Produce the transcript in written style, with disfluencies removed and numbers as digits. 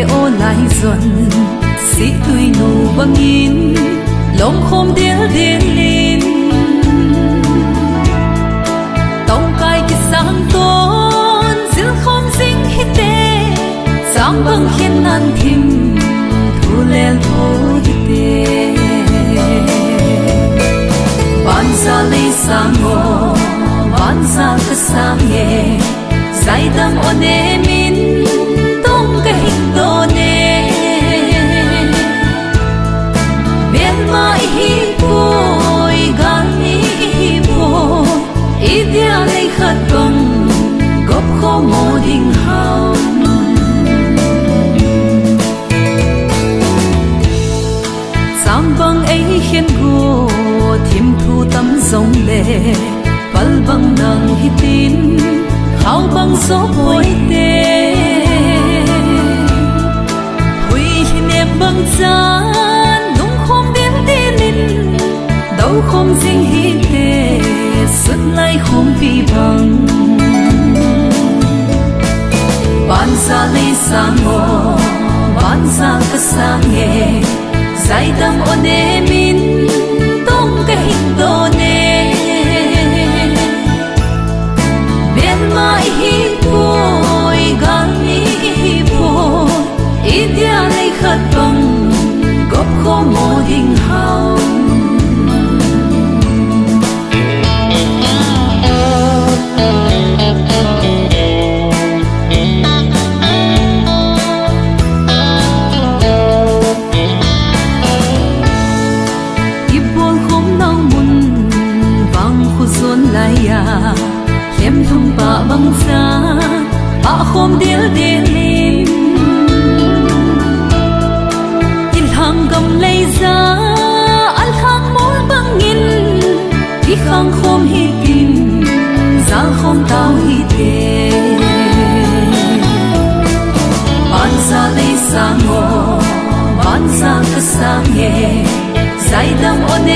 ô lại dần sĩ tươi nụ băng in lòng khom điên điên lên tông cài cái sáng tôn dil không dính hết tê sáng băng khiến nan thìm thu lên thôi tê ban ra lấy sang ngô ban ra cái sang nghe say đắm ôn min tông cái hình đồ nè miền mai hi bồi gan hi bồi idea lấy khát bông gốc khô mồ đình hào sang băng ấy khiến cô thêm thu tâm giống lệ pal băng nàng hi tin hao băng gió bồi tê hui hin em băng chan đúng không đến tê linh đâu không dính hi tê xuất lại không vì bằng ban ra lấy sang ngô ban ra cái sang nghe say đắm ôn min tông cái hình đồ nè miền mai hi bồi gan hi bồi idea lấy khát bông gốc khô mồ đình hào em thung ba băng xa ba khom điên điên lên in hàng gầm lấy ra al hàng mối băng in đi khang khom hi tim ra khom tao hi tê ban ra lấy sang ngô ban ra cái sang nghe say đắm ôn